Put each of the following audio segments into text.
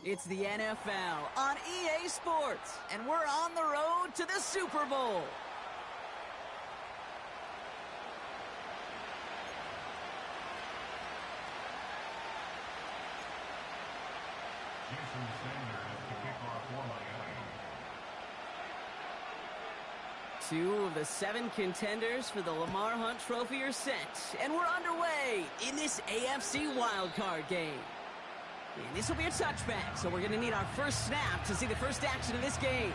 It's the NFL on EA Sports, and we're on the road to the Super Bowl. Two of the 7 contenders for the Lamar Hunt Trophy are set, and we're underway in this AFC wildcard game. And this will be a touchback, so we're going to need our first snap to see the first action of this game.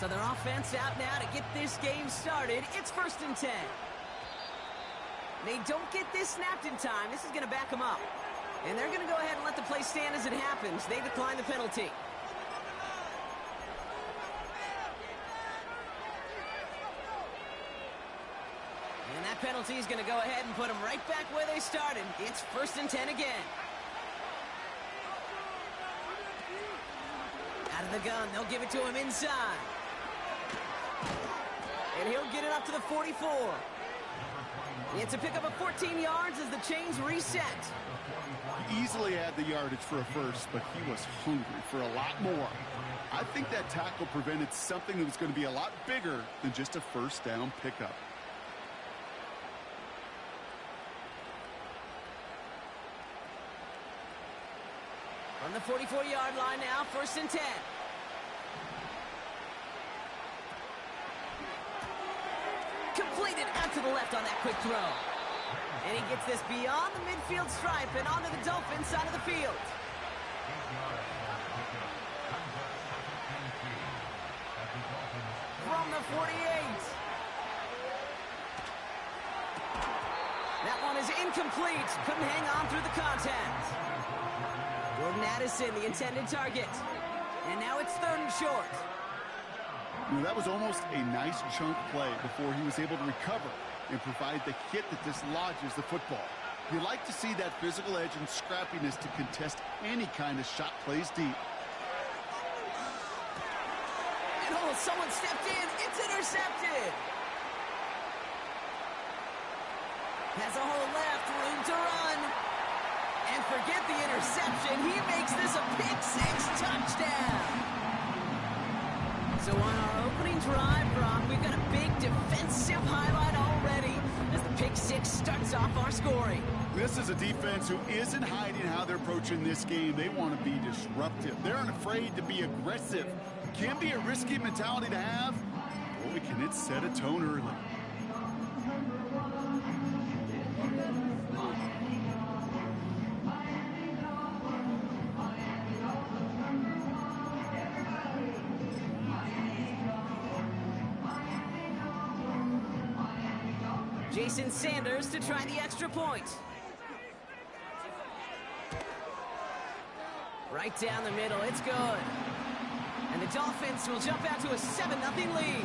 So their offense out now to get this game started. It's 1st and 10. They don't get this snapped in time. This is going to back them up. And they're going to go ahead and let the play stand as it happens. They decline the penalty. And that penalty is going to go ahead and put them right back where they started. It's 1st and 10 again. Out of the gun, they'll give it to him inside. And he'll get it up to the 44. It's a pickup of 14 yards as the chains reset. He easily had the yardage for a first, but he was hungry for a lot more. I think that tackle prevented something that was going to be a lot bigger than just a first down pickup. On the 44-yard line now, 1st and 10. Completed out to the left on that quick throw. And he gets this beyond the midfield stripe and onto the Dolphins side of the field. From the 48. That one is incomplete. Couldn't hang on through the contact. Jordan Addison, the intended target. And now it's 3rd and short. That was almost a nice chunk play before he was able to recover and provide the hit that dislodges the football. You like to see that physical edge and scrappiness to contest any kind of shot plays deep. And someone stepped in. It's intercepted. Has a hole left, room to run. And forget the interception. He makes this a pick-6 touchdown. So on our opening drive, Brock, we've got a big defensive highlight already as the pick-6 starts off our scoring. This is a defense who isn't hiding how they're approaching this game. They want to be disruptive. They're unafraid to be aggressive. Can be a risky mentality to have. Boy, can it set a tone early. Jason Sanders to try the extra point. Right down the middle, it's good. And the Dolphins will jump out to a 7-0 lead.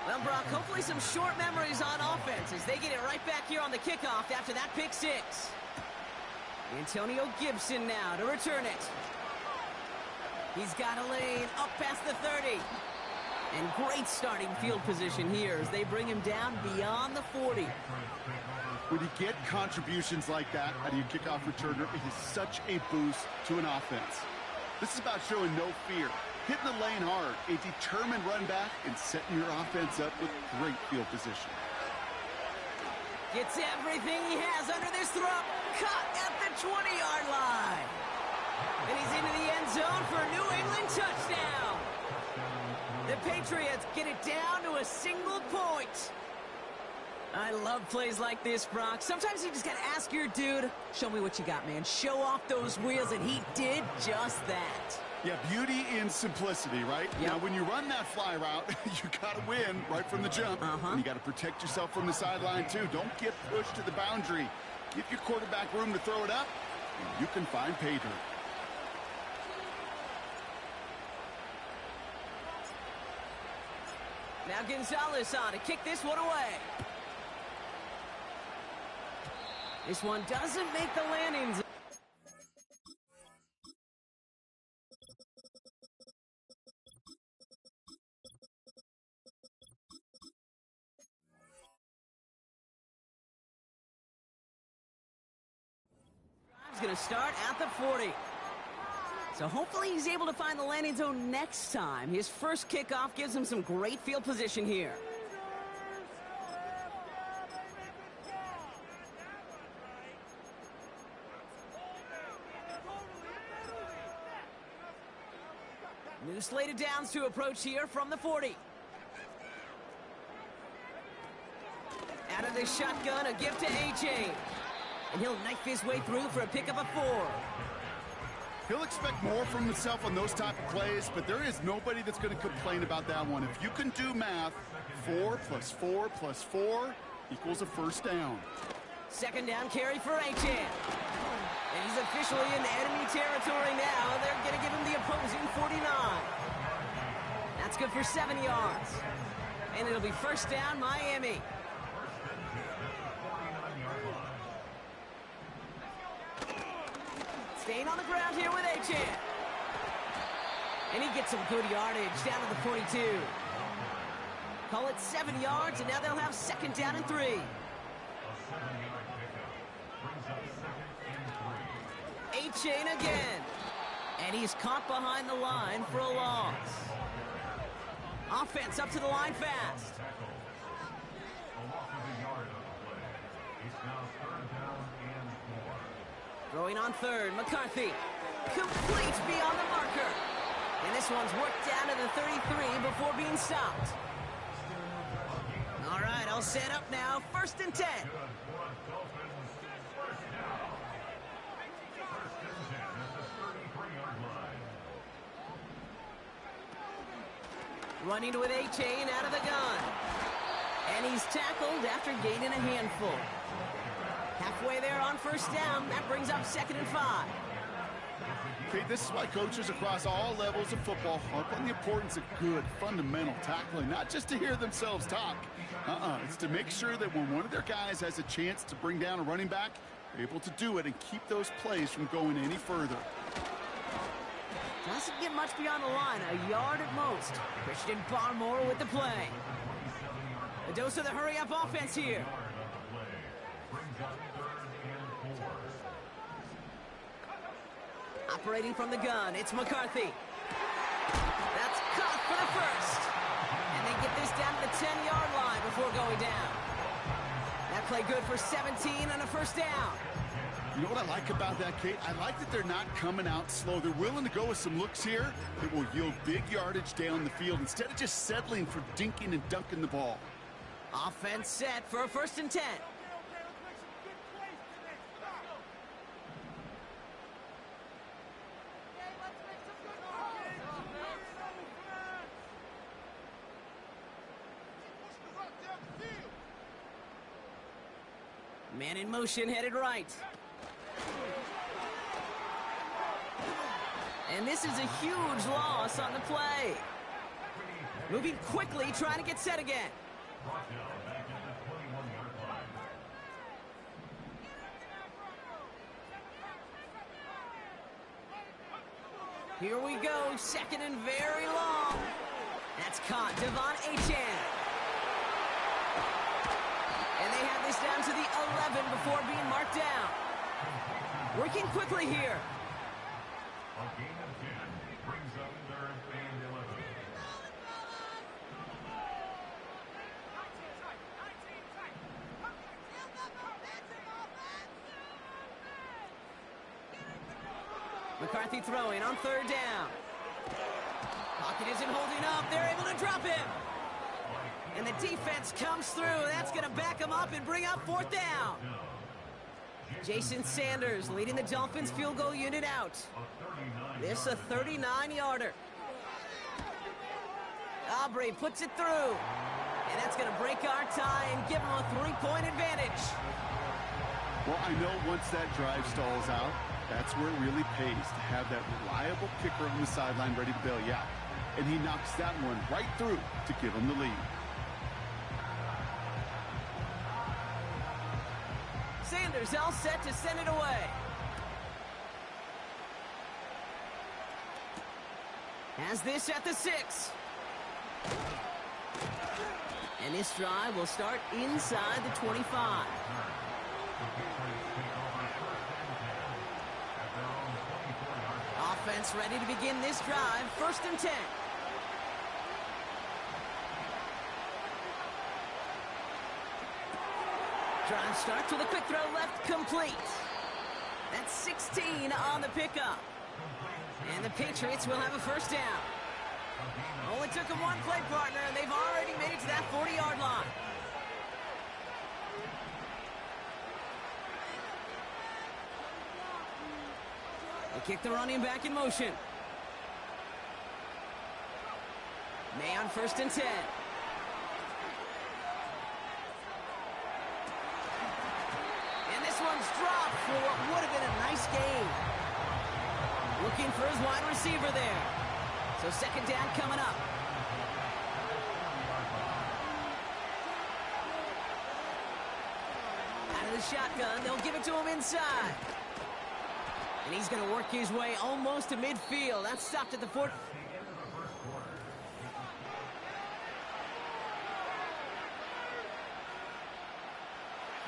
Well, Brock, hopefully some short memories on offense as they get it right back here on the kickoff after that pick-6. Antonio Gibson now to return it. He's got a lane up past the 30. And great starting field position here as they bring him down beyond the 40. When you get contributions like that out of your kickoff returner, it is such a boost to an offense. This is about showing no fear, hitting the lane hard, a determined run back, and setting your offense up with great field position. Gets everything he has under this throw. Caught at the 20-yard line. And he's into the end zone for a New England touchdown. The Patriots get it down to a single point. I love plays like this, Brock. Sometimes you just got to ask your dude, show me what you got, man. Show off those wheels, and he did just that. Yeah, beauty in simplicity, right? Yep. Now, when you run that fly route, you got to win right from the jump. And you got to protect yourself from the sideline, too. Don't get pushed to the boundary. Give your quarterback room to throw it up, and you can find pay dirt. Now Gonzalez on to kick this one away. This one doesn't make the landing zone. He's going to start at the 40. So hopefully he's able to find the landing zone next time. His first kickoff gives him some great field position here. New slate of downs to approach here from the 40. Out of the shotgun, a gift to A-Chain. And he'll knife his way through for a pickup of 4. He'll expect more from himself on those type of plays, but there is nobody that's going to complain about that one. If you can do math, 4 + 4 + 4 equals a first down. Second down carry for A-Chain. And he's officially in enemy territory now. They're going to give him the opposing 49. That's good for 7 yards. And it'll be first down, Miami. Staying on the ground here with A-Chain. And he gets some good yardage down to the 42. Call it 7 yards, and now they'll have second down and 3. A-Chain again. And he's caught behind the line for a loss. Offense up to the line fast. Throwing on third, McCarthy. Complete beyond the marker. And this one's worked down to the 33 before being stopped. All right, I'll set up now. First and 10. Running with A-Chain out of the gun. And he's tackled after gaining a handful. Halfway there on first down. That brings up second and 5. Okay, this is why coaches across all levels of football harp on the importance of good, fundamental tackling, not just to hear themselves talk. It's to make sure that when one of their guys has a chance to bring down a running back, they're able to do it and keep those plays from going any further. Doesn't get much beyond the line, a yard at most. Christian Barmore with the play. A dose of the hurry-up offense here. Operating from the gun, it's McCarthy. That's caught for the first. And they get this down to the 10-yard line before going down. That play good for 17 and a first down. You know what I like about that, Kate? I like that they're not coming out slow. They're willing to go with some looks here that will yield big yardage down the field instead of just settling for dinking and dunking the ball. Offense set for a first and 10. Man in motion, headed right. And this is a huge loss on the play. Moving quickly, trying to get set again. Here we go, second and very long. That's caught, Devon A-Chain. And they have this down to the 11 before being marked down. Working quickly here. A gain of 10 brings up third and 11. McCarthy throwing on third down. Pocket isn't holding up. They're able to drop him. And the defense comes through. That's going to back him up and bring up fourth down. Jason Sanders leading the Dolphins field goal unit out. This a 39-yarder. Aubrey puts it through. And that's going to break our tie and give them a 3-point advantage. Well, I know once that drive stalls out, that's where it really pays to have that reliable kicker on the sideline ready to bail you out. And he knocks that one right through to give him the lead. Sanders all set to send it away. Has this at the 6. And this drive will start inside the 25. Offense ready to begin this drive. 1st and 10. Drive starts with a quick throw left, complete. That's 16 on the pickup. And the Patriots will have a 1st down. Only took them one play, partner, and they've already made it to that 40-yard line. They kick the running back in motion. May on 1st and 10. And this one's dropped for what would have been a nice gain. Looking for his wide receiver there. So 2nd down coming up. Out of the shotgun, they'll give it to him inside. And he's going to work his way almost to midfield. That's stopped at the 4.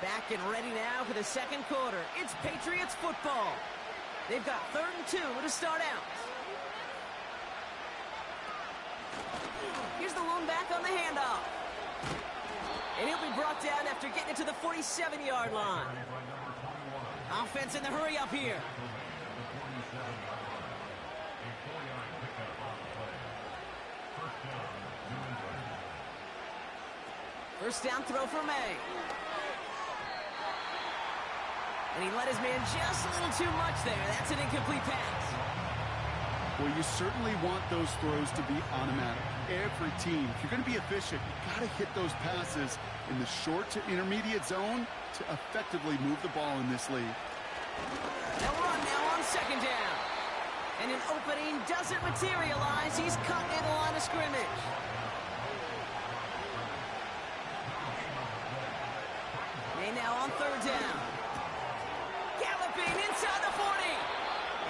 Back and ready now for the 2nd quarter. It's Patriots football. They've got 3rd and 2 to start out. Here's the lone back on the handoff. And he'll be brought down after getting it to the 47-yard line. Offense in the hurry up here. First down throw for May. And he let his man just a little too much there. That's an incomplete pass. Well, you certainly want those throws to be automatic. Every team, if you're going to be efficient, you've got to hit those passes in the short to intermediate zone to effectively move the ball in this league. They'll run now on 2nd down. And an opening doesn't materialize. He's cut near the line of scrimmage. May now on 3rd down. Galloping inside the 40.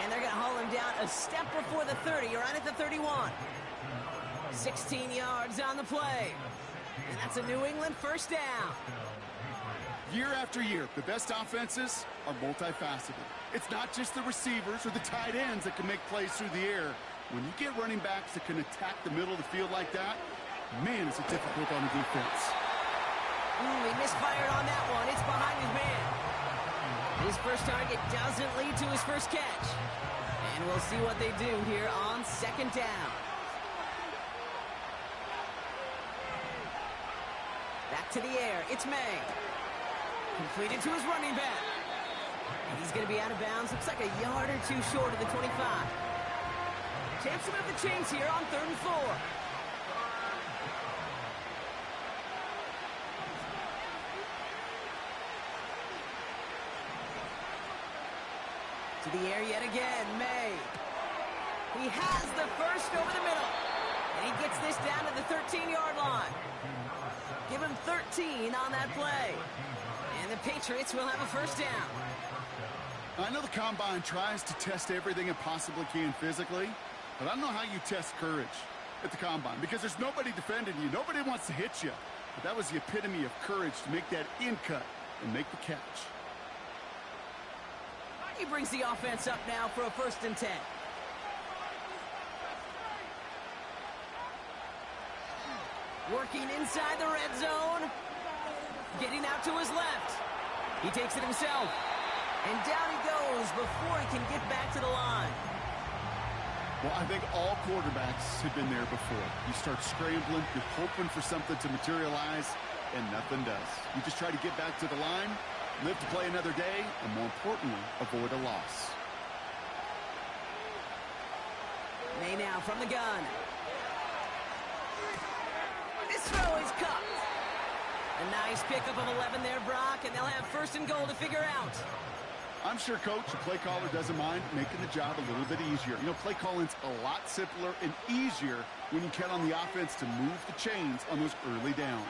And they're going to haul him down a step before the 30, right at the 31. 16 yards on the play. And that's a New England 1st down. Year after year, the best offenses are multifaceted. It's not just the receivers or the tight ends that can make plays through the air. When you get running backs that can attack the middle of the field like that, man, is it difficult on the defense. He misfired on that one. It's behind his man. His first target doesn't lead to his first catch. And we'll see what they do here on 2nd down. Back to the air. It's May. Completed to his running back. And he's going to be out of bounds. Looks like a yard or two short of the 25. Chance to move the chains here on 3rd and 4. To the air yet again, May. He has the first over the middle. And he gets this down to the 13-yard line. Give him 13 on that play. And the Patriots will have a 1st down. I know the Combine tries to test everything it possibly can physically, but I don't know how you test courage at the Combine because there's nobody defending you. Nobody wants to hit you. But that was the epitome of courage to make that in cut and make the catch. He brings the offense up now for a 1st and 10. Working inside the red zone. Getting out to his left. He takes it himself. And down he goes before he can get back to the line. Well, I think all quarterbacks have been there before. You start scrambling, you're hoping for something to materialize, and nothing does. You just try to get back to the line, live to play another day, and more importantly, avoid a loss. May now from the gun. This throw is caught. A nice pickup of 11 there, Brock, and they'll have first and goal to figure out. I'm sure, Coach, the play caller doesn't mind making the job a little bit easier. You know, play calling's a lot simpler and easier when you count on the offense to move the chains on those early downs.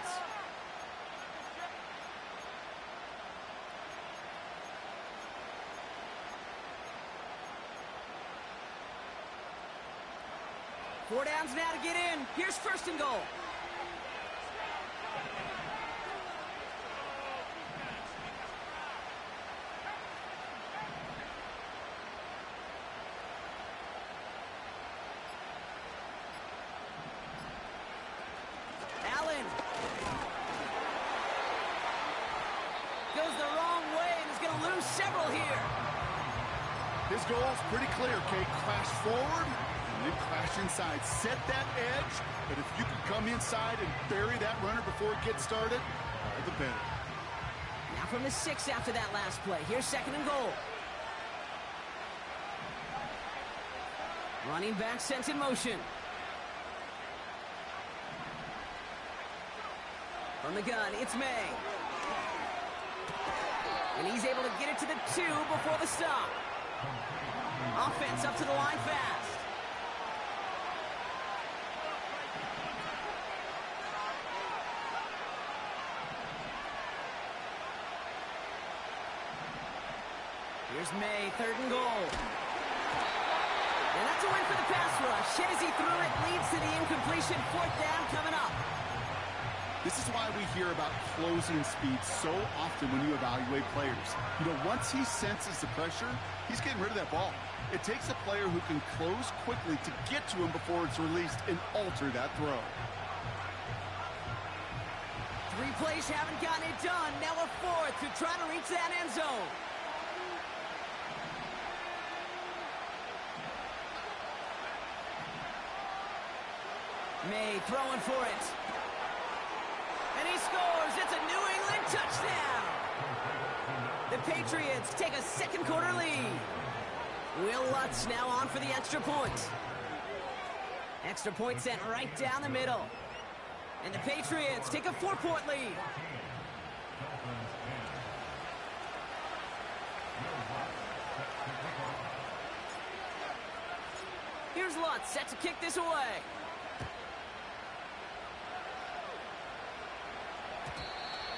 Four downs now to get in. Here's first and goal. Allen goes the wrong way and is going to lose several here. His goal's pretty clear, Kate. Crash forward and then crash inside. Set that edge, but if you can come inside and bury that runner before it gets started, all the better. Now from the 6 after that last play. Here's second and goal. Running back sent in motion. From the gun, it's May. And he's able to get it to the 2 before the stop. Offense up to the line fast. Here's May, third and goal. And that's a win for the pass rush. Hezzy threw it, leads to the incompletion. Fourth down coming up. This is why we hear about closing speed so often when you evaluate players. You know, once he senses the pressure, he's getting rid of that ball. It takes a player who can close quickly to get to him before it's released and alter that throw. 3 plays haven't gotten it done. Now a 4th to try to reach that end zone. May throwing for it. And he scores. It's a New England touchdown. The Patriots take a second quarter lead. Will Lutz now on for the extra point. Extra point sent right down the middle. And the Patriots take a 4-point lead. Here's Lutz set to kick this away.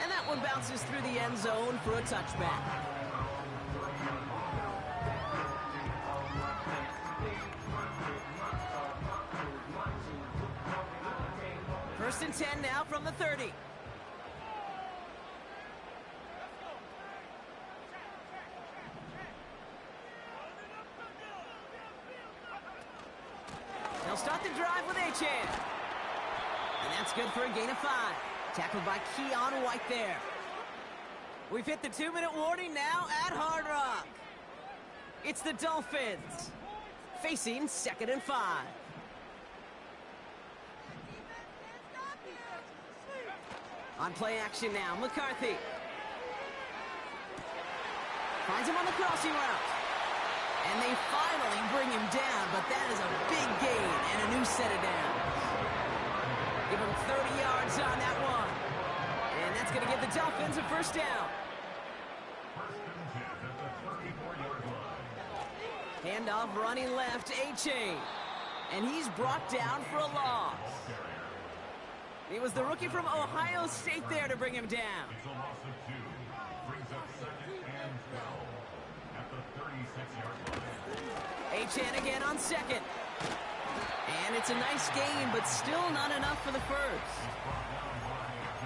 And that one bounces through the end zone for a touchback. First and 10 now from the 30. They'll start the drive with Achane. And that's good for a gain of 5. Tackled by Keon White there. We've hit the 2-minute warning now at Hard Rock. It's the Dolphins facing 2nd and 5. On play action now, McCarthy. Finds him on the crossing route. And they finally bring him down, but that is a big gain and a new set of downs. Give him 30 yards on that one. And that's going to give the Dolphins a first down. Handoff running left, Achane. And he's brought down for a loss. It was the rookie from Ohio State there to bring him down. It's a loss of 2. Brings up 2nd and 12 at the 36-yard line. Achane again on 2nd. And it's a nice gain, but still not enough for the first.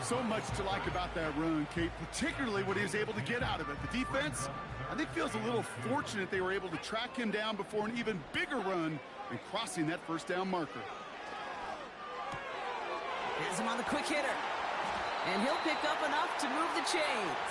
So much to like about that run, Kate, particularly what he was able to get out of it. The defense, I think, feels a little fortunate they were able to track him down before an even bigger run and crossing that first down marker. Has him on the quick hitter. And he'll pick up enough to move the chains.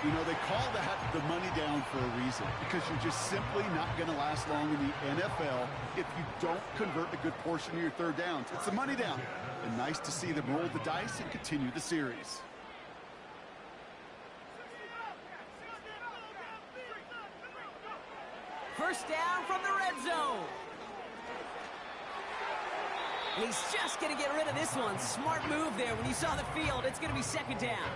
You know, they call that the money down for a reason, because you're just simply not going to last long in the NFL if you don't convert a good portion of your third downs. It's the money down. And nice to see them roll the dice and continue the series. First down from the red zone. And he's just going to get rid of this one. Smart move there. When you saw the field, it's going to be second down.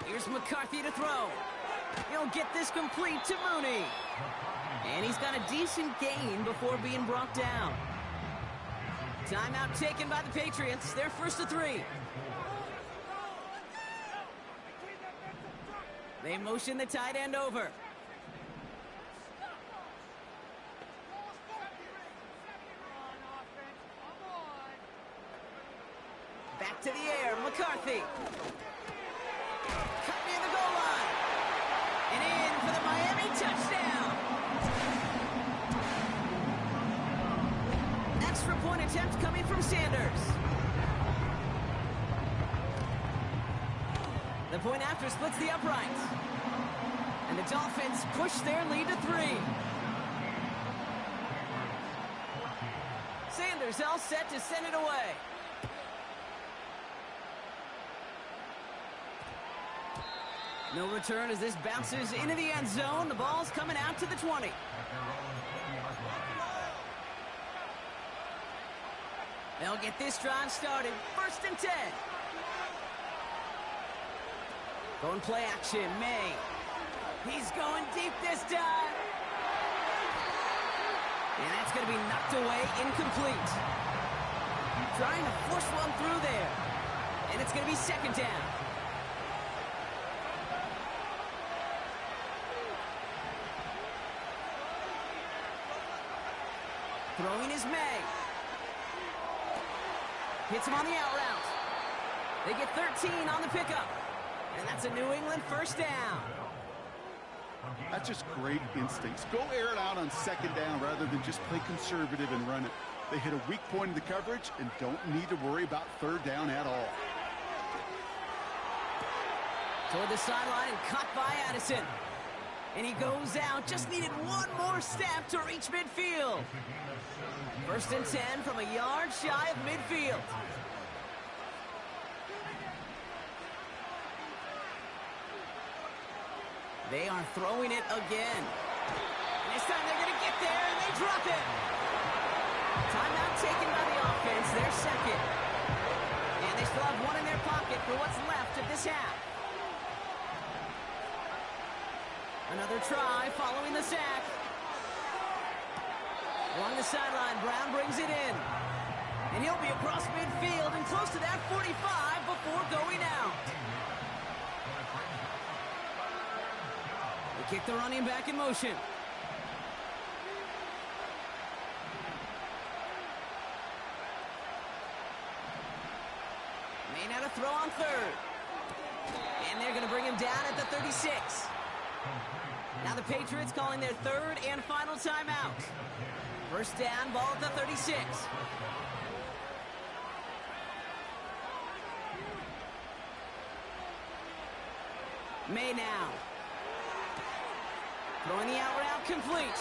Here's McCarthy to throw. He'll get this complete to Mooney. And he's got a decent gain before being brought down. Timeout taken by the Patriots. They're first to 3. They motion the tight end over. Back to the air, McCarthy. Cut near the goal line. And in for the Miami touchdown. Extra point attempt coming from Sanders. The point after splits the uprights. And the Dolphins push their lead to 3. Sanders all set to send it away. No return as this bounces into the end zone. The ball's coming out to the 20. They'll get this drive started. First and 10. Going play action, May. He's going deep this time. And that's going to be knocked away, incomplete. Trying to force one through there. And it's going to be second down. Throwing is May. Hits him on the out route. They get 13 on the pickup. And that's a New England first down. That's just great instincts. Go air it out on second down rather than just play conservative and run it. They hit a weak point in the coverage and don't need to worry about third down at all. Toward the sideline and caught by Addison. And he goes out. Just needed one more step to reach midfield. First and 10 from a yard shy of midfield. They are throwing it again. And this time they're going to get there, and they drop it. Timeout taken by the offense, their second. And they still have one in their pocket for what's left of this half. Another try following the sack. Along the sideline, Brown brings it in. And he'll be across midfield and close to that 45 before going out. They kick the running back in motion. May not a throw on third. And they're going to bring him down at the 36. Now the Patriots calling their third and final timeout. First down, ball at the 36. May now. Throwing the out route complete.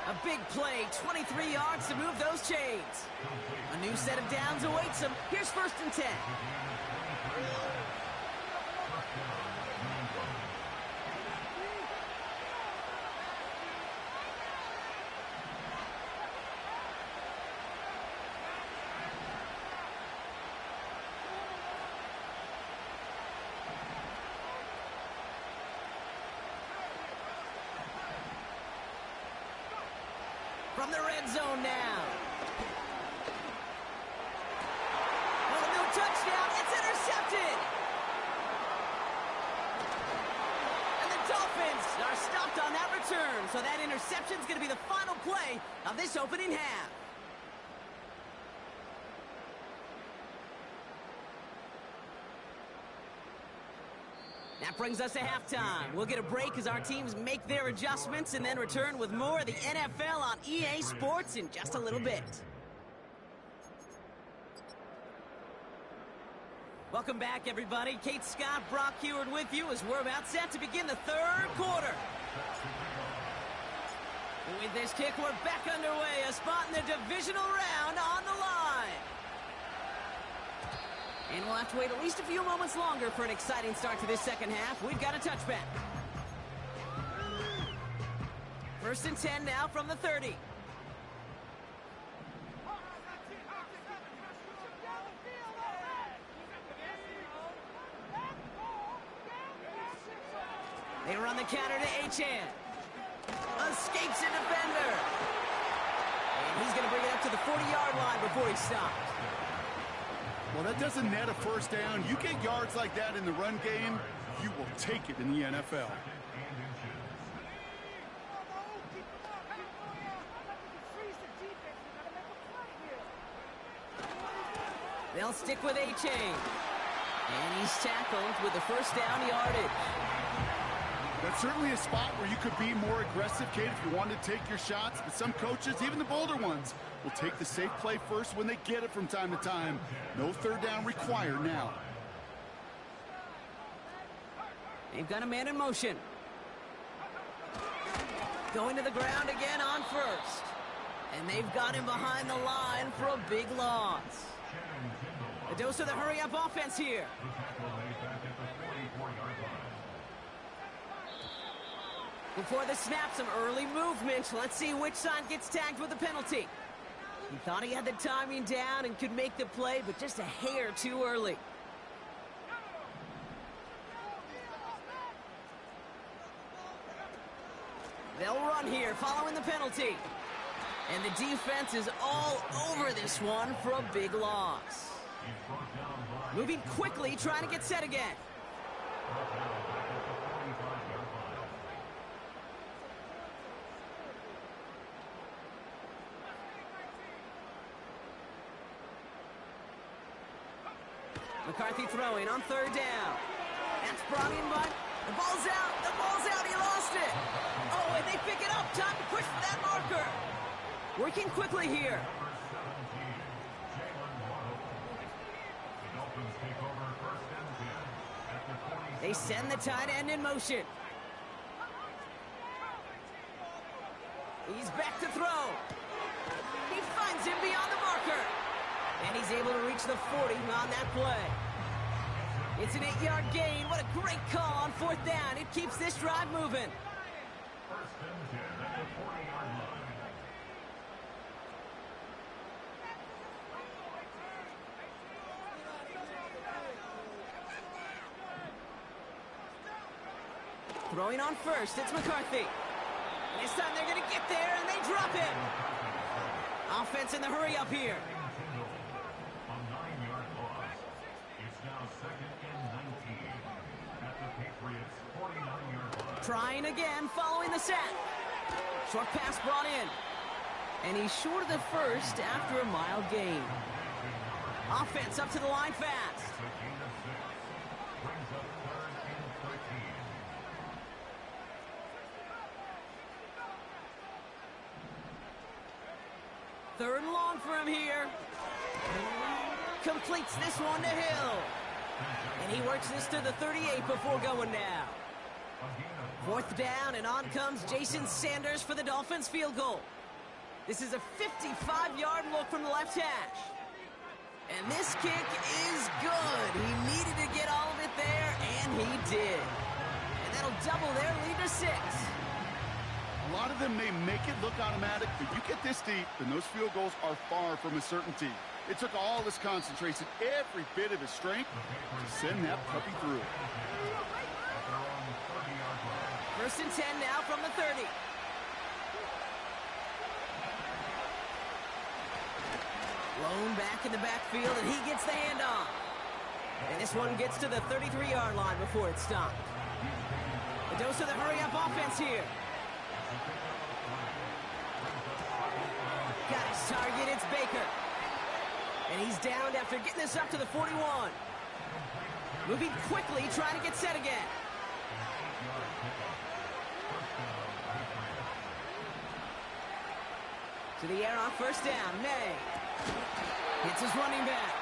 A big play, 23 yards to move those chains. A new set of downs awaits them. Here's first and 10. From the red zone now. Well, no touchdown. It's intercepted. And the Dolphins are stopped on that return. So that interception is going to be the final play of this opening half. That brings us to halftime. We'll get a break as our teams make their adjustments and then return with more of the NFL on EA Sports in just a little bit. Welcome back, everybody. Kate Scott, Brock Heward with you as we're about set to begin the third quarter. With this kick, we're back underway. A spot in the divisional round on the line. And we'll have to wait at least a few moments longer for an exciting start to this second half. We've got a touchback. 1st and 10 now from the 30. They run the counter to Achan. Escapes a defender. And he's going to bring it up to the 40-yard line before he stopped. Well, that doesn't net a first down. You get yards like that in the run game, you will take it in the NFL. They'll stick with Achan. And he's tackled with the first down yardage. That's certainly a spot where you could be more aggressive, Kate, if you wanted to take your shots. But some coaches, even the bolder ones, will take the safe play first when they get it from time to time. No third down required now. They've got a man in motion. Going to the ground again on first. And they've got him behind the line for a big loss. A dose of the hurry-up offense here. Before the snap, some early movement. Let's see which side gets tagged with the penalty. He thought he had the timing down and could make the play, but just a hair too early. They'll run here following the penalty. And the defense is all over this one for a big loss. Moving quickly, trying to get set again. McCarthy throwing on 3rd down. That's brought in by... The ball's out. The ball's out. He lost it. Oh, and they pick it up. Time to push for that marker. Working quickly here. They send the tight end in motion. He's back to throw. He finds him beyond the marker. And he's able to reach the 40 on that play. It's an 8-yard gain. What a great call on 4th down. It keeps this drive moving. Throwing on first, it's McCarthy. This time they're going to get there, and they drop him. Offense in the hurry up here. Trying again, following the sack. Short pass brought in. And he's short of the first after a mild gain. Offense up to the line fast. Third and long for him here. Completes this one to Hill. And he works this to the 38 before going down. 4th down, and on comes Jason Sanders for the Dolphins field goal. This is a 55-yard look from the left hash. And this kick is good. He needed to get all of it there, and he did. And that'll double their lead to 6. A lot of them may make it look automatic, but you get this deep, and those field goals are far from a certainty. It took all his concentration, every bit of his strength, to send that puppy through. 1st and 10 now from the 30. Blown back in the backfield, and he gets the handoff. And this one gets to the 33-yard line before it's stopped. A dose of the hurry-up offense here. Got his target, it's Baker. And he's downed after getting this up to the 41. Moving quickly, trying to get set again. 6-yard pickup. First down, Patriots. To the air on first down, May. Hits his running back.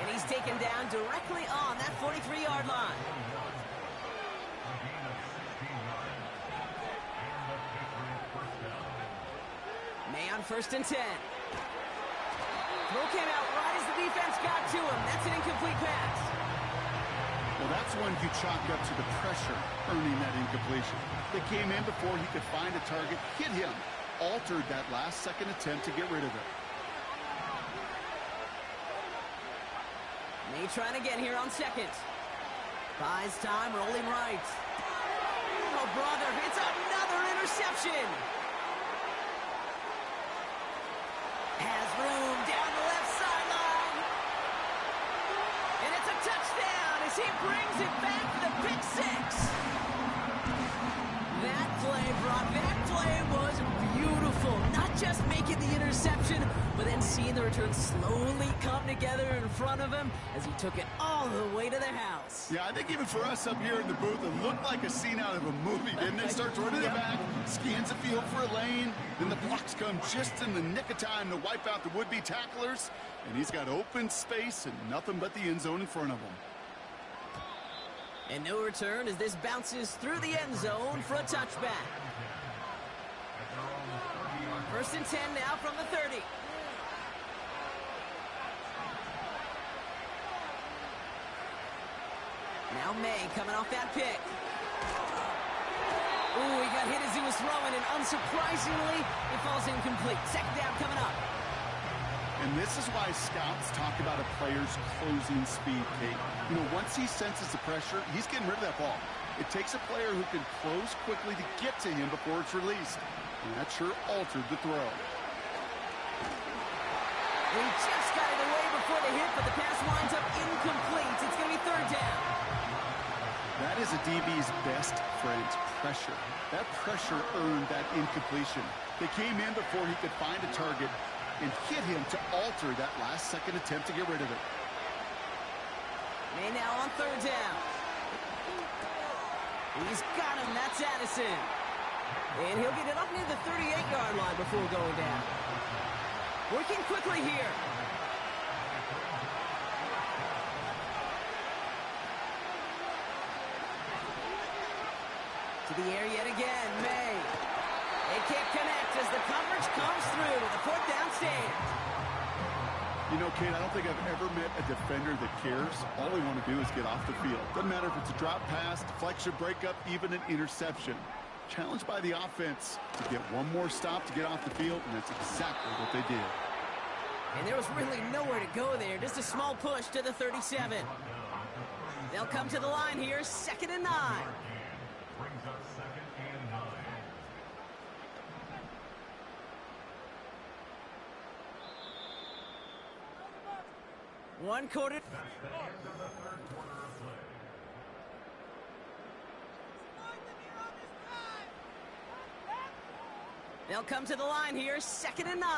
And he's taken down directly on that 43-yard line. A gain of 16 yards. And the Patriots first down. May on first and 10. Throw came out right as the defense got to him. That's an incomplete pass. Well, that's one you chalk up to the pressure earning that incompletion. They came in before he could find a target, hit him, altered that last-second attempt to get rid of it. May trying again here on second. Buys time, rolling right. Oh, brother, it's another interception. Has room down the left sideline. And it's a touchdown as he brings it back for the pick six. That play, Brock, that play was beautiful. Not just making the interception, but then seeing the return slowly come together in front of him as he took it all the way to the house. Yeah, I think even for us up here in the booth, it looked like a scene out of a movie, didn't it? Starts running it back, scans the field for a lane, then the blocks come just in the nick of time to wipe out the would-be tacklers, and he's got open space and nothing but the end zone in front of him. And no return as this bounces through the end zone for a touchback. First and 10 now from the 30. Now May coming off that pick. Ooh, he got hit as he was throwing, and unsurprisingly, it falls incomplete. Second down coming up. And this is why scouts talk about a player's closing speed, Kate. You know, once he senses the pressure, he's getting rid of that ball. It takes a player who can close quickly to get to him before it's released. And that sure altered the throw. He just got it away before the hit, but the pass winds up incomplete. It's going to be third down. That is a DB's best friend, pressure. That pressure earned that incompletion. They came in before he could find a target and hit him to alter that last-second attempt to get rid of it. May now on third down. He's got him. That's Addison. And he'll get it up near the 38-yard line before going down. Working quickly here. To the air yet again, May. They can't connect as the coverage comes through to the fourth down stand. You know, Kate, I don't think I've ever met a defender that cares. All they want to do is get off the field. Doesn't matter if it's a drop pass, deflection, breakup, even an interception. Challenged by the offense to get one more stop to get off the field, and that's exactly what they did. And there was really nowhere to go there. Just a small push to the 37. They'll come to the line here, second and 9. Brings up second and 9. One quarter. That's the end of the third quarter of play. They'll come to the line here, second and 9.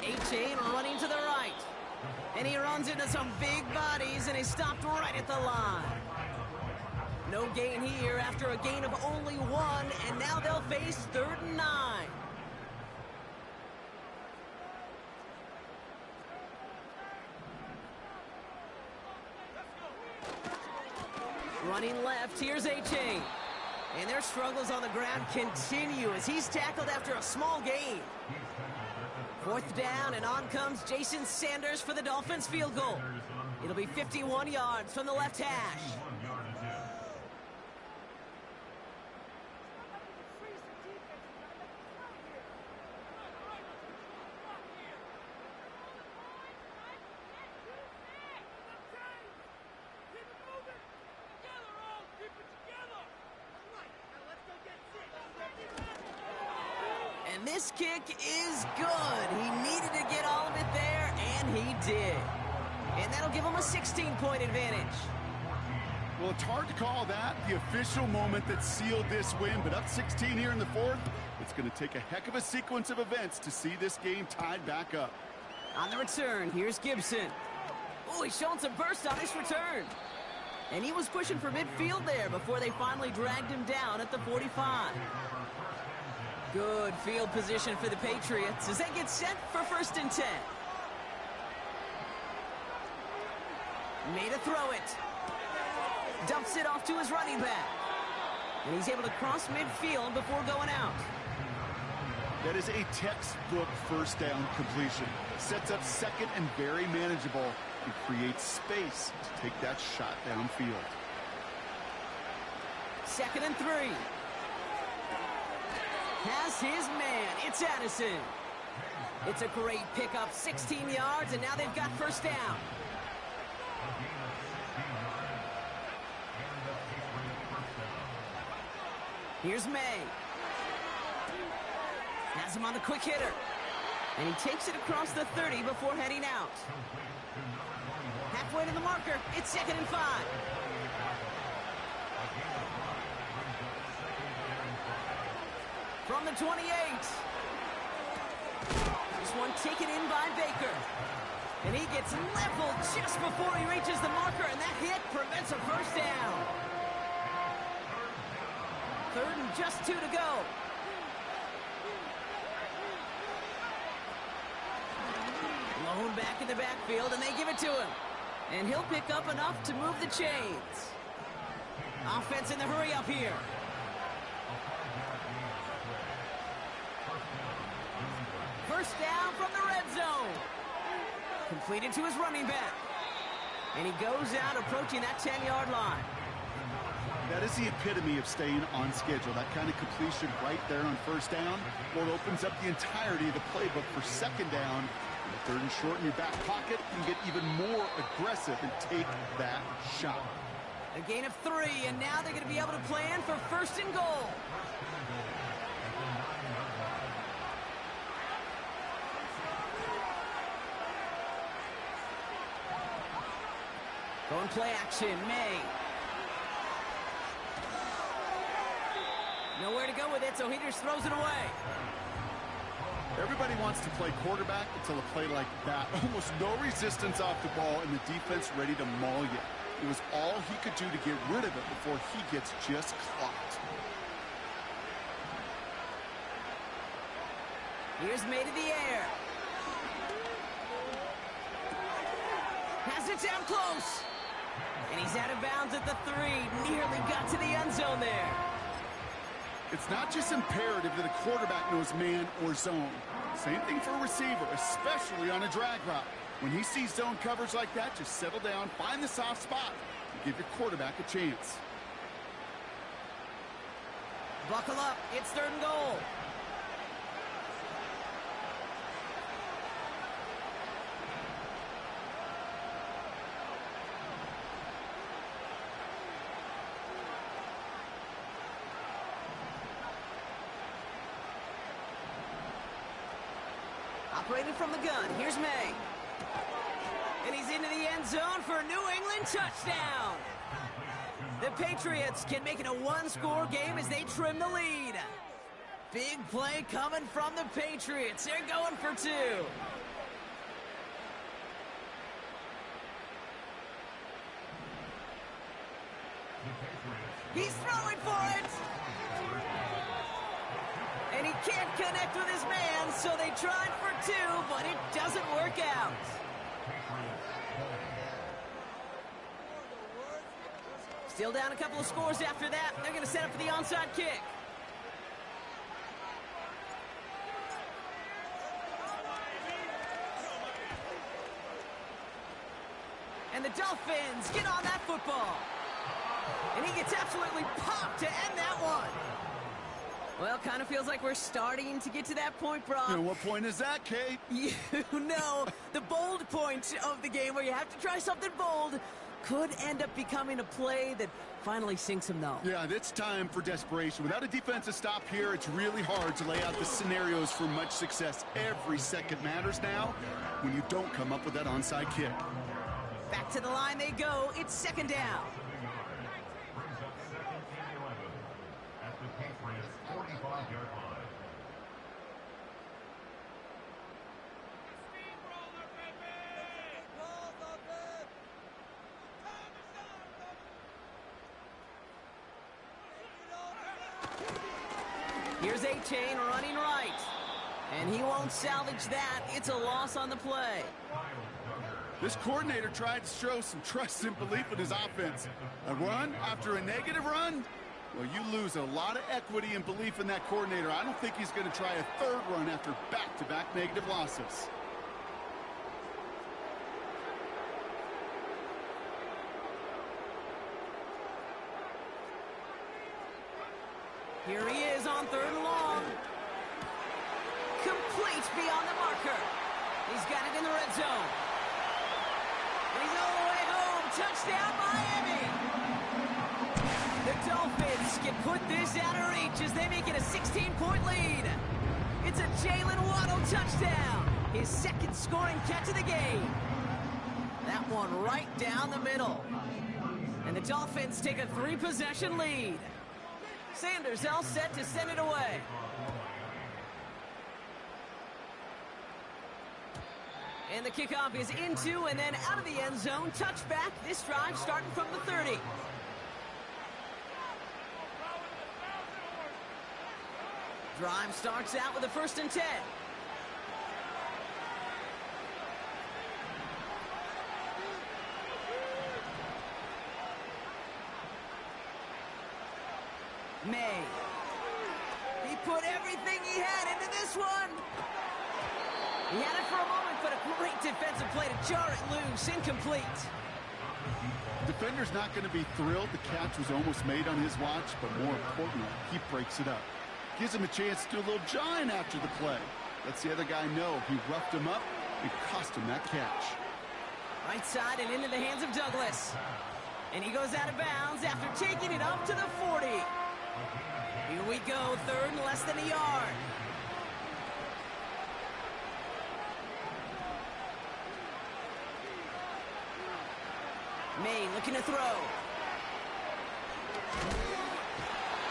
A-Chain running to the right. And he runs into some big bodies, and he's stopped right at the line. No gain here after a gain of only 1, and now they'll face third and 9. Running left, here's A-Chain. And their struggles on the ground continue as he's tackled after a small gain. Fourth down, and on comes Jason Sanders for the Dolphins field goal. It'll be 51 yards from the left hash. 1 yard attempt. And this kick is good. He needed to get all of it there, and he did. And that'll give him a 16-point advantage. Well, it's hard to call that the official moment that sealed this win, but up 16 here in the fourth, it's going to take a heck of a sequence of events to see this game tied back up. On the return, here's Gibson. Oh, he's showing some burst on his return. And he was pushing for midfield there before they finally dragged him down at the 45. Good field position for the Patriots as they get set for 1st and 10. Made a throw it. Dumps it off to his running back. And he's able to cross midfield before going out. That is a textbook first down completion. Sets up second and very manageable and creates space to take that shot downfield. 2nd and 3. Has his man. It's Addison. It's a great pickup, 16 yards, and now they've got 1st down. Here's May. Has him on the quick hitter. And he takes it across the 30 before heading out. Halfway to the marker. It's 2nd and 5. From the 28. This one taken in by Baker. And he gets leveled just before he reaches the marker, and that hit prevents a 1st down. 3rd and just 2 to go. Blown back in the backfield, and they give it to him. And he'll pick up enough to move the chains. Offense in the hurry up here. First down from the red zone. Completed to his running back. And he goes out approaching that 10-yard line. That is the epitome of staying on schedule. That kind of completion right there on 1st down. Well, it opens up the entirety of the playbook for 2nd down. 3rd and short in your back pocket. You can get even more aggressive and take that shot. A gain of 3, and now they're going to be able to plan for 1st and goal. Going play action, May. Nowhere to go with it, so he just throws it away. Everybody wants to play quarterback until a play like that. Almost no resistance off the ball and the defense ready to maul you. It was all he could do to get rid of it before he gets just clocked. Here's May to the air. Has it down close. And he's out of bounds at the 3. Nearly got to the end zone there. It's not just imperative that a quarterback knows man or zone. Same thing for a receiver, especially on a drag route. When he sees zone coverage like that, just settle down, find the soft spot, and give your quarterback a chance. Buckle up. It's 3rd and goal. Operating from the gun, here's May. And he's into the end zone for a New England touchdown. The Patriots can make it a 1-score game as they trim the lead. Big play coming from the Patriots. They're going for 2. He's throwing for it. And he can't connect with his man, so they tried for 2, but it doesn't work out. Still down a couple of scores after that. They're going to set up for the onside kick. And the Dolphins get on that football. And he gets absolutely popped to end that one. Well, kind of feels like we're starting to get to that point, Brock. And what point is that, Kate? You know, the bold point of the game where you have to try something bold could end up becoming a play that finally sinks him, though. Yeah, it's time for desperation. Without a defensive stop here, it's really hard to lay out the scenarios for much success. Every second matters now when you don't come up with that onside kick. Back to the line they go. It's 2nd down. the Patriots' 45-yard line. Here's A-Chain running right. And he won't salvage that. It's a loss on the play. This coordinator tried to show some trust and belief in his offense. A run after a negative run? Well, you lose a lot of equity and belief in that coordinator. I don't think he's going to try a third run after back-to-back negative losses. Here he is on 3rd and long. Complete beyond the marker. He's got it in the red zone. And he's all the way home. Touchdown, Miami. The Dolphins can put this out of reach as they make it a 16-point lead. It's a Jalen Waddle touchdown. His second scoring catch of the game. That one right down the middle. And the Dolphins take a 3-possession lead. Sanders all set to send it away. And the kickoff is into and then out of the end zone. Touchback. This drive starting from the 30. Drive starts out with a 1st and 10. May. He put everything he had into this one. He had it for a moment, but a great defensive play to jar it loose. Incomplete. Defender's not going to be thrilled the catch was almost made on his watch, but more importantly, he breaks it up. Gives him a chance to do a little jawing after the play. Lets the other guy know he roughed him up and cost him that catch. Right side and into the hands of Douglas. And he goes out of bounds after taking it up to the 40. Here we go, 3rd and less than a yard. May looking to throw.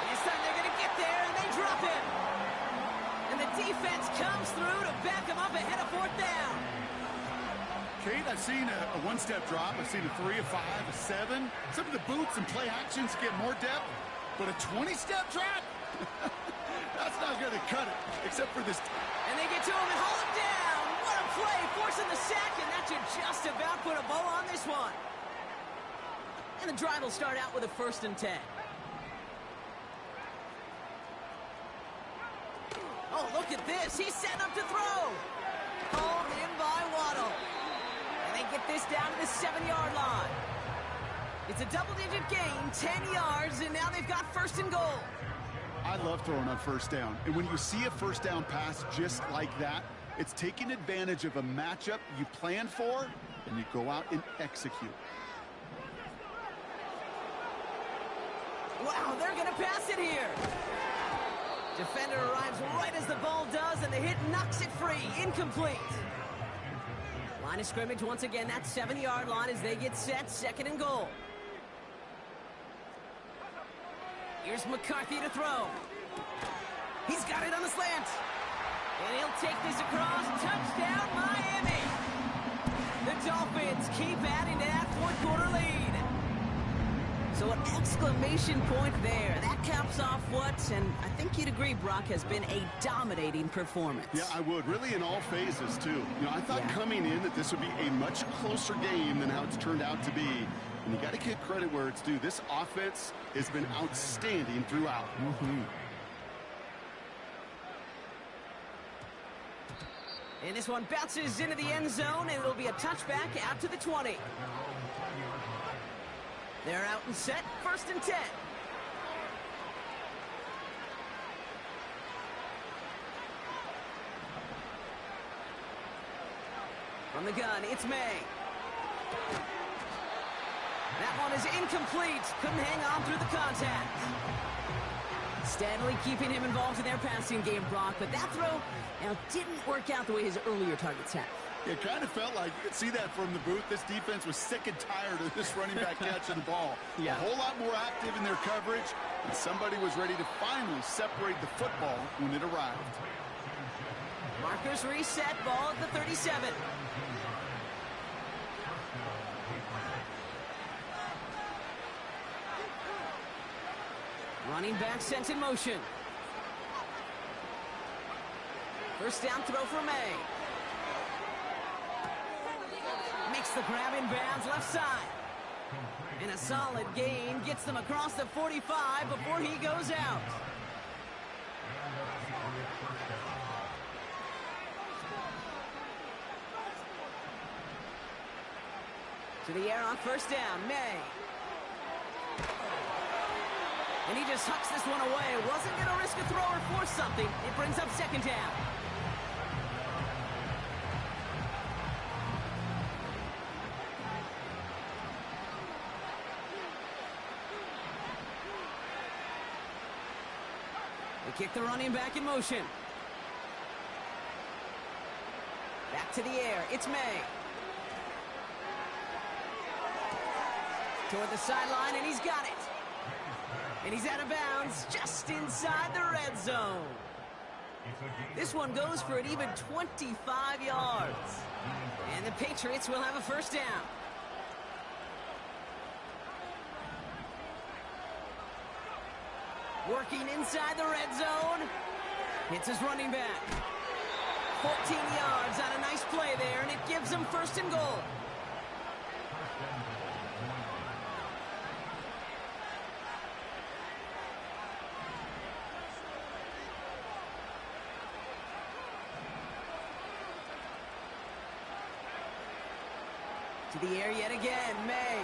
This time they're going to get there, and they drop him. And the defense comes through to back him up ahead of 4th down. Kate, I've seen a one-step drop. I've seen a 3, a 5, a 7. Some of the boots and play actions get more depth, but a 20-step drop? That's not going to cut it, except for this. And they get to him and haul him down. What a play, forcing the sack, and that should just about put a bow on this one. And the drive will start out with a 1st and 10. Oh, look at this. He's setting up to throw. Called in by Waddle. And they get this down to the 7-yard line. It's a double-digit gain, 10 yards, and now they've got 1st and goal. I love throwing on 1st down. And when you see a 1st down pass just like that, it's taking advantage of a matchup you plan for, and you go out and execute. Wow, they're going to pass it here. Defender arrives right as the ball does, and the hit knocks it free. Incomplete. Line of scrimmage once again, that 7-yard line as they get set, 2nd and goal. Here's McCarthy to throw. He's got it on the slant. And he'll take this across. Touchdown, Miami. The Dolphins keep adding to that 4th quarter lead. So an exclamation point there. That caps off what, and I think you'd agree, Brock, has been a dominating performance. Yeah, I would. Really in all phases, too. You know, I thought coming in that this would be a much closer game than how it's turned out to be. And you got to give credit where it's due. This offense has been outstanding throughout. And this one bounces into the end zone, and it'll be a touchback out to the 20. They're out and set, 1st and 10. From the gun, it's May. That one is incomplete. Couldn't hang on through the contact. Steadily keeping him involved in their passing game, Brock, but that throw now didn't work out the way his earlier targets have. It kind of felt like, you could see that from the booth, this defense was sick and tired of this running back catching the ball. Yeah. A whole lot more active in their coverage, and somebody was ready to finally separate the football when it arrived. Markers reset, ball at the 37. Running back sent in motion. First down throw for May. Makes the grab in bounds left side. And a solid gain gets them across the 45 before he goes out. To the air on first down, May. And he just hucks this one away. Wasn't going to risk a throw or force something. It brings up second down. They kick the running back in motion. Back to the air. It's May. Toward the sideline, and he's got it. And he's out of bounds just inside the red zone. This one goes for an even 25 yards. And the Patriots will have a first down. Working inside the red zone. Hits his running back. 14 yards on a nice play there, and it gives them first and goal. To the air yet again, May.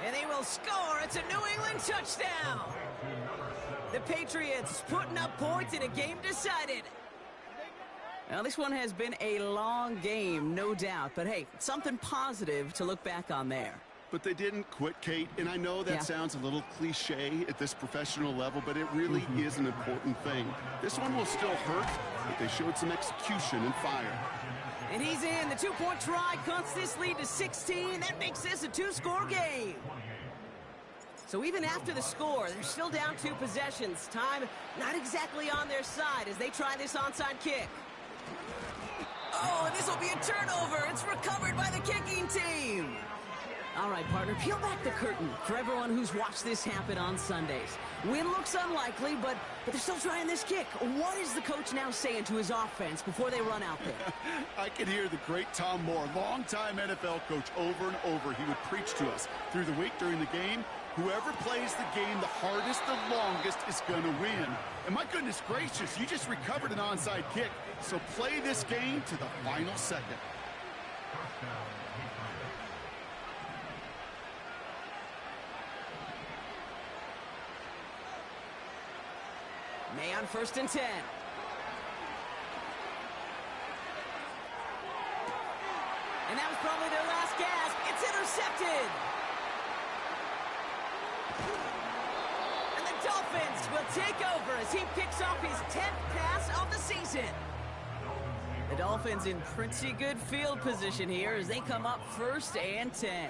And they will score. It's a New England touchdown. The Patriots putting up points in a game decided. Now, this one has been a long game, no doubt. But, hey, something positive to look back on there. But they didn't quit, Kate, and I know that sounds a little cliche at this professional level, but it really is an important thing. This one will still hurt, but they showed some execution and fire. And he's in. The two-point try cuts this lead to 16. That makes this a two-score game. So even after the score, they're still down 2 possessions. Time not exactly on their side as they try this onside kick. Oh, and this will be a turnover. It's recovered by the kicking team. All right, partner, peel back the curtain for everyone who's watched this happen on Sundays. Win looks unlikely, but they're still trying this kick. What is the coach now saying to his offense before they run out there? I can hear the great Tom Moore, longtime NFL coach, over and over. He would preach to us through the week during the game. Whoever plays the game the hardest, the longest, is going to win. And my goodness gracious, you just recovered an onside kick. So play this game to the final second. May on first and 10. And that was probably their last gasp. It's intercepted. And the Dolphins will take over as he picks off his 10th pass of the season. The Dolphins in pretty good field position here as they come up first and 10.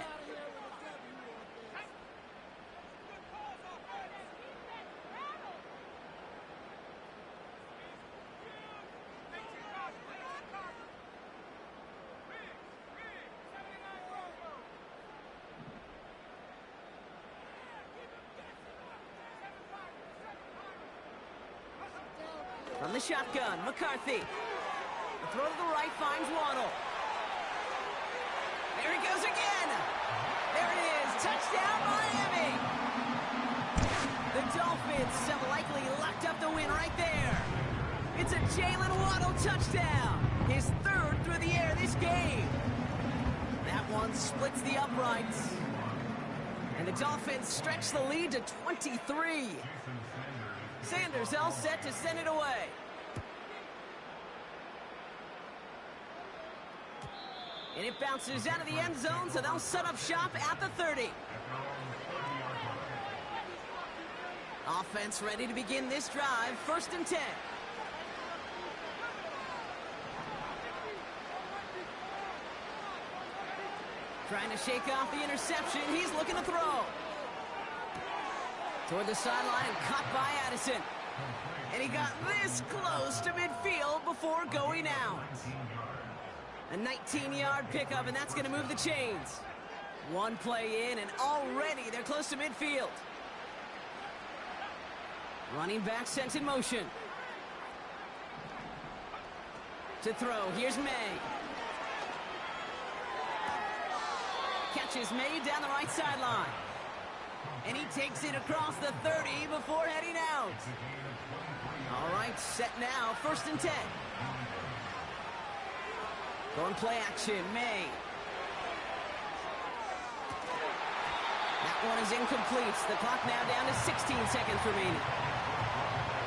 From the shotgun, McCarthy. The throw to the right finds Waddle. There he goes again. There it is. Touchdown, Miami. The Dolphins have likely locked up the win right there. It's a Jalen Waddle touchdown. His 3rd through the air this game. That one splits the uprights. And the Dolphins stretch the lead to 23. Sanders all set to send it away. And it bounces out of the end zone, so they'll set up shop at the 30. Offense ready to begin this drive. First and 10. Trying to shake off the interception. He's looking to throw. Toward the sideline and caught by Addison. And he got this close to midfield before going out. A 19-yard pickup, and that's going to move the chains. One play in, and already they're close to midfield. Running back sent in motion. To throw, here's May. Catches May down the right sideline. And he takes it across the 30 before heading out. All right, set now, 1st and 10. Going play action, May. That one is incomplete. The clock now down to 16 seconds remaining.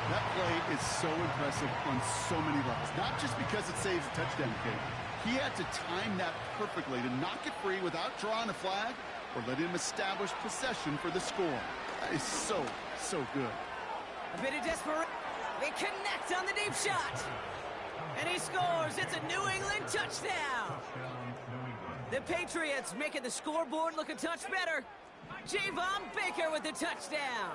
That play is so impressive on so many levels. Not just because it saves a touchdown kick. He had to time that perfectly to knock it free without drawing a flag or letting him establish possession for the score. That is so, so good. A bit of desperation. They connect on the deep shot. And he scores. It's a New England touchdown. The Patriots making the scoreboard look a touch better. Javon Baker with the touchdown.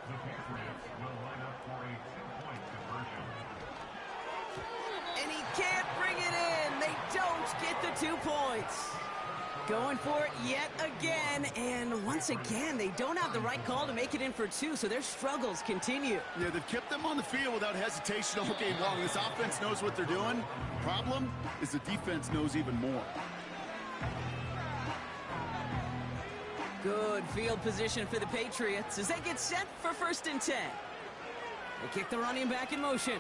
The Patriots will line up for a 2-point conversion. And he can't bring it in. They don't get the 2 points. Going for it yet again, and once again, they don't have the right call to make it in for 2, so their struggles continue. Yeah, they've kept them on the field without hesitation all game long. This offense knows what they're doing. Problem is the defense knows even more. Good field position for the Patriots as they get set for 1st and 10. They kick the running back in motion.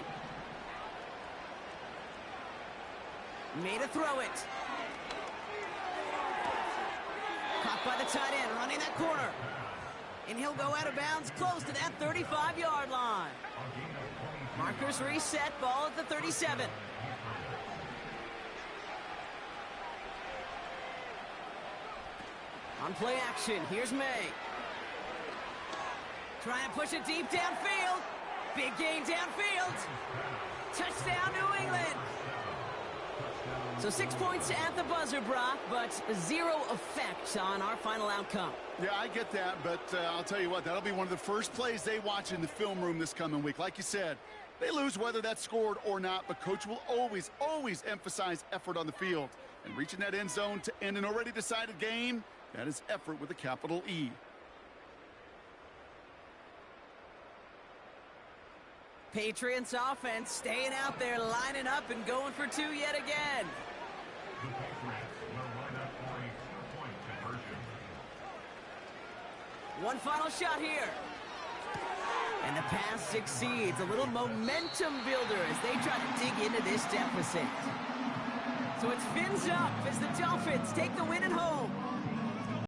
Made a throw it. Caught by the tight end, running that corner. And he'll go out of bounds close to that 35-yard line. Markers reset, ball at the 37. On play action, here's May. Trying to push it deep downfield. Big gain downfield. Touchdown, New England. So 6 points at the buzzer, Brock, but 0 effect on our final outcome. Yeah, I get that, but I'll tell you what, that'll be one of the first plays they watch in the film room this coming week. Like you said, they lose whether that's scored or not, but Coach will always, always emphasize effort on the field. And reaching that end zone to end an already decided game, that is effort with a capital E. Patriots offense staying out there, lining up and going for 2 yet again. The Patriots will line up for a 2-point conversion. One final shot here. And the pass succeeds. A little momentum builder as they try to dig into this deficit. So it's fins up as the Dolphins take the win at home.